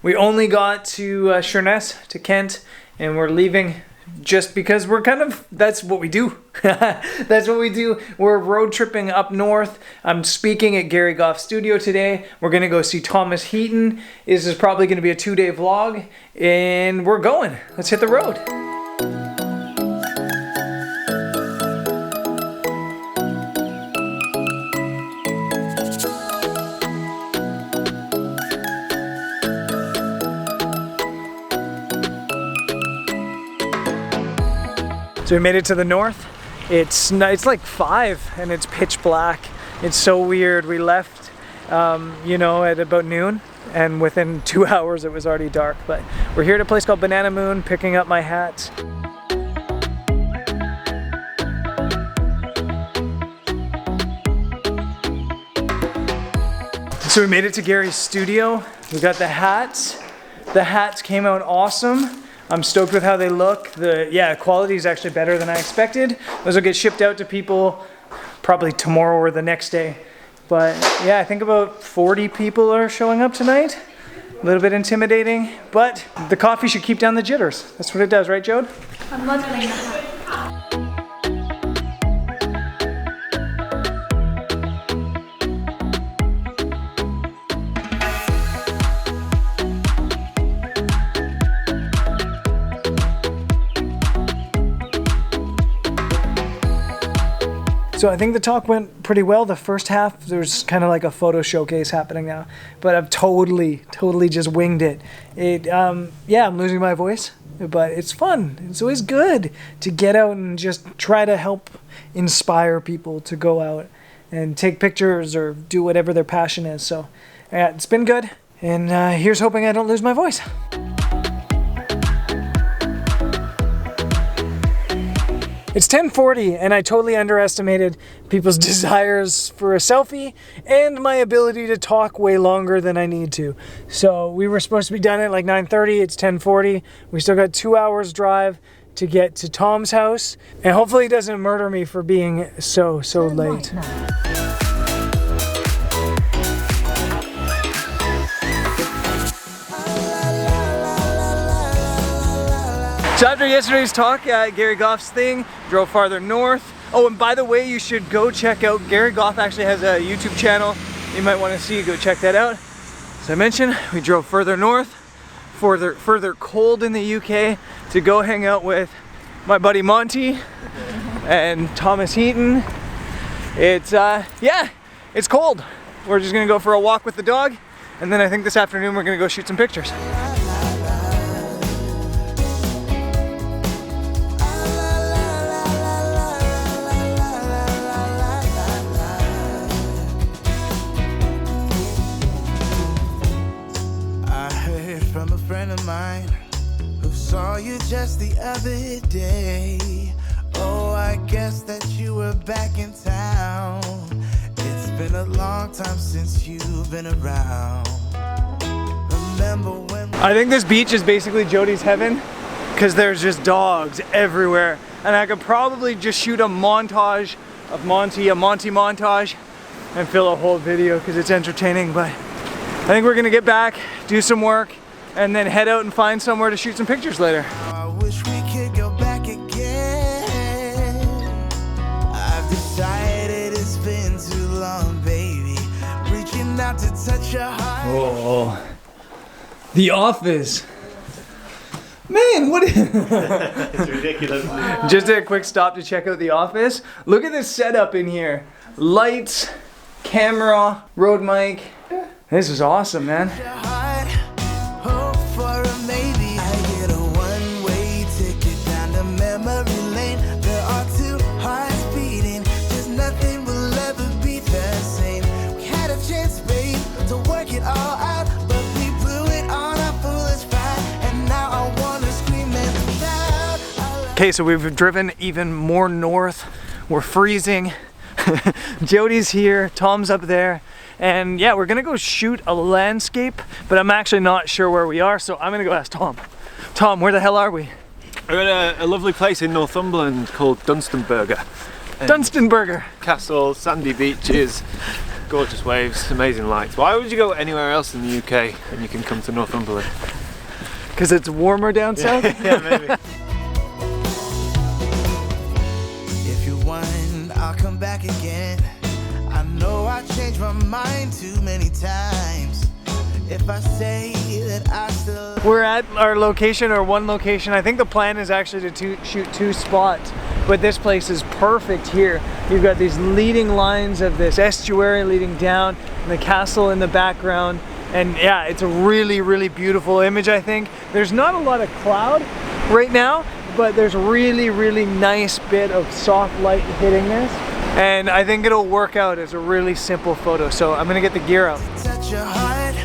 We only got to Sheerness, to Kent, and we're leaving just because we're kind of, that's what we do. That's what we do. We're road tripping up north. I'm speaking at Gary Gough's studio today. We're going to go see Thomas Heaton. This is probably going to be a 2-day vlog, and we're going. Let's hit the road. So we made it to the north. It's like 5 and it's pitch black. It's so weird. We left, you know, at about noon, and within 2 hours it was already dark. But we're here at a place called Banana Moon, picking up my hat. So we made it to Gary's studio. We got the hats. The hats came out awesome. I'm stoked with how they look. The quality is actually better than I expected. Those will get shipped out to people probably tomorrow or the next day. But yeah, I think about 40 people are showing up tonight. A little bit intimidating, but the coffee should keep down the jitters. That's what it does, right, Jode? I'm loving the hat. So I think the talk went pretty well. The first half, there's kind of like a photo showcase happening now, but I've totally just winged it. Yeah, I'm losing my voice, but it's fun. It's always good to get out and just try to help inspire people to go out and take pictures or do whatever their passion is. So yeah, it's been good. And here's hoping I don't lose my voice. It's 10:40 and I totally underestimated people's desires for a selfie and my ability to talk way longer than I need to. So we were supposed to be done at like 9:30, it's 10:40. We still got 2 hours drive to get to Tom's house, and hopefully he doesn't murder me for being so late. So after yesterday's talk at Gary Gough's thing, drove farther north. Oh, and by the way, you should go check out, Gary Gough actually has a YouTube channel you might want to see, go check that out. As I mentioned, we drove further north, further cold in the UK, to go hang out with my buddy Monty and Thomas Heaton. It's, yeah, it's cold. We're just gonna go for a walk with the dog, and then I think this afternoon we're gonna go shoot some pictures. Of mine who saw you just the other day. Oh, I guess that you were back in town. It's been a long time since you've been around. Remember when I think this beach is basically Jodie's heaven, because there's just dogs everywhere, and I could probably just shoot a montage of Monty, a Monty montage, and fill a whole video because it's entertaining. But I think we're gonna get back, do some work, and then head out and find somewhere to shoot some pictures later. I wish we could go back again. I've decided it's been too long, baby. Reaching out to touch your heart. Oh, The Office. Man, what is It's ridiculous. Just a quick stop to check out The Office. Look at this setup in here. Lights, camera, Rode mic. This is awesome, man. Okay, so we've driven even more north. We're freezing. Jodie's here, Tom's up there. And yeah, we're gonna go shoot a landscape, but I'm actually not sure where we are, so I'm gonna go ask Tom. Tom, where the hell are we? We're at a lovely place in Northumberland called Dunstanburger. Dunstanburger. Castle, sandy beaches, gorgeous waves, amazing lights. Why would you go anywhere else in the UK when you can come to Northumberland? Because it's warmer down south? Yeah, maybe. If you want, I'll come back again. I know I changed my mind too many times. If I say that I still... We're at our location, or one location. I think the plan is actually to shoot 2 spots, but this place is perfect here. You've got these leading lines of this estuary leading down, and the castle in the background. And yeah, it's a really, really beautiful image, I think. There's not a lot of cloud right now, but there's really, really nice bit of soft light hitting this. And I think it'll work out as a really simple photo. So I'm gonna get the gear out. Touch your heart,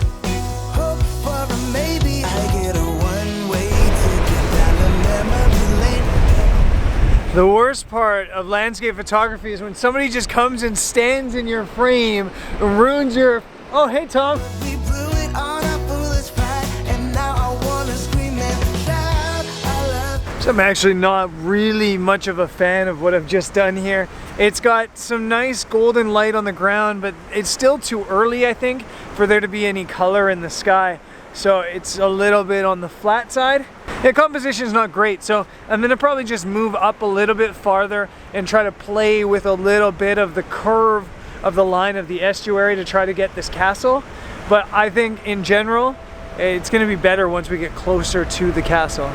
hope for a maybe. I get a one-way ticket down the memory lane. The worst part of landscape photography is when somebody just comes and stands in your frame and ruins your... Oh, hey, Tom. We blew it on our foolish pride, and now I wanna scream and shout. I love. So I'm actually not really much of a fan of what I've just done here. It's got some nice golden light on the ground, but it's still too early, I think, for there to be any color in the sky. So it's a little bit on the flat side. The composition is not great, so I'm gonna probably just move up a little bit farther and try to play with a little bit of the curve of the line of the estuary to try to get this castle. But I think in general, it's gonna be better once we get closer to the castle.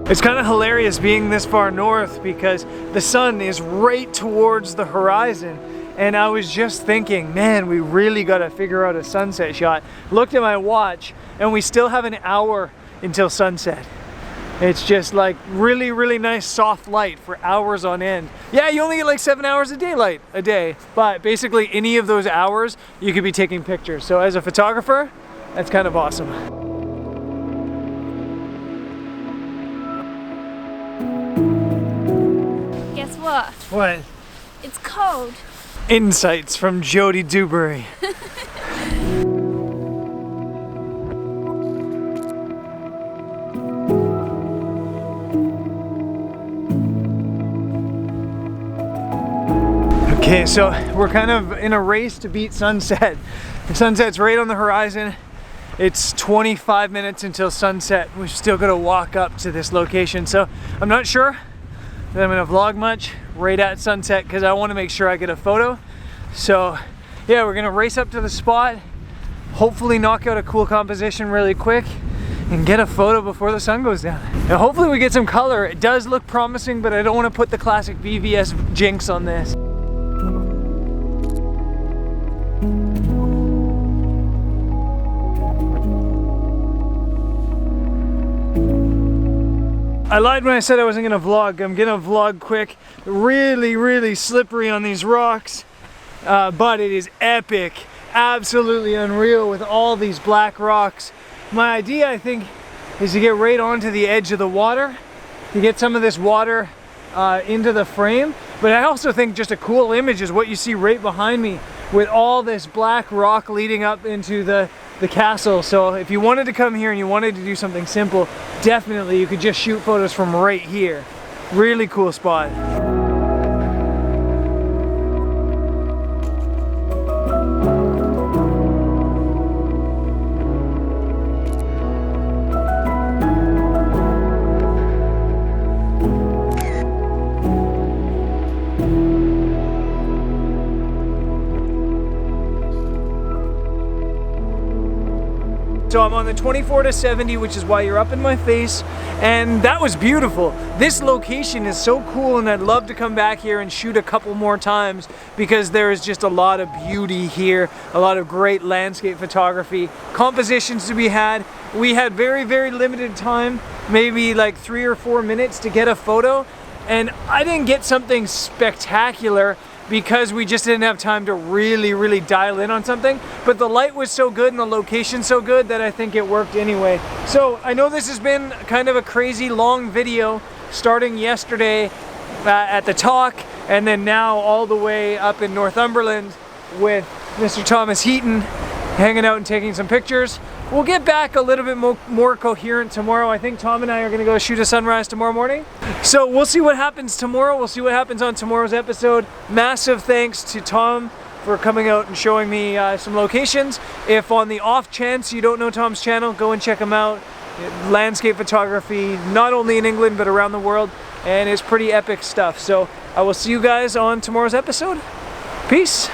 It's kind of hilarious being this far north because the sun is right towards the horizon. And I was just thinking, man, we really got to figure out a sunset shot. Looked at my watch and we still have an hour until sunset. It's just like really, really nice soft light for hours on end. Yeah, you only get like 7 hours of daylight a day, but basically any of those hours you could be taking pictures. So as a photographer, that's kind of awesome. Guess what? What? It's cold. Insights from Jodie Dewberry. Okay, so we're kind of in a race to beat sunset. The sunset's right on the horizon. It's 25 minutes until sunset. We've still got to walk up to this location. So I'm not sure that I'm gonna vlog much right at sunset because I want to make sure I get a photo. So yeah, we're gonna race up to the spot, hopefully knock out a cool composition really quick and get a photo before the sun goes down. And hopefully we get some color. It does look promising, but I don't want to put the classic VVS jinx on this. I lied when I said I wasn't gonna vlog. I'm gonna vlog quick. Really, really slippery on these rocks, but it is epic. Absolutely unreal with all these black rocks. My idea, I think, is to get right onto the edge of the water, to get some of this water into the frame. But I also think just a cool image is what you see right behind me with all this black rock leading up into the castle. So if you wanted to come here and you wanted to do something simple, definitely you could just shoot photos from right here. Really cool spot. So I'm on the 24-70, which is why you're up in my face, and that was beautiful. This location is so cool, and I'd love to come back here and shoot a couple more times because there is just a lot of beauty here, a lot of great landscape photography, compositions to be had. We had very, very limited time, maybe like 3 or 4 minutes to get a photo, and I didn't get something spectacular because we just didn't have time to really, really dial in on something. But the light was so good and the location so good that I think it worked anyway. So I know this has been kind of a crazy long video, starting yesterday at the talk, and then now all the way up in Northumberland with Mr. Thomas Heaton. hanging out and taking some pictures. We'll get back a little bit more coherent tomorrow. I think Tom and I are gonna go shoot a sunrise tomorrow morning. So we'll see what happens tomorrow. We'll see what happens on tomorrow's episode. Massive thanks to Tom for coming out and showing me some locations. If on the off chance you don't know Tom's channel, go and check him out. Landscape photography, not only in England, but around the world. And it's pretty epic stuff. So I will see you guys on tomorrow's episode. Peace.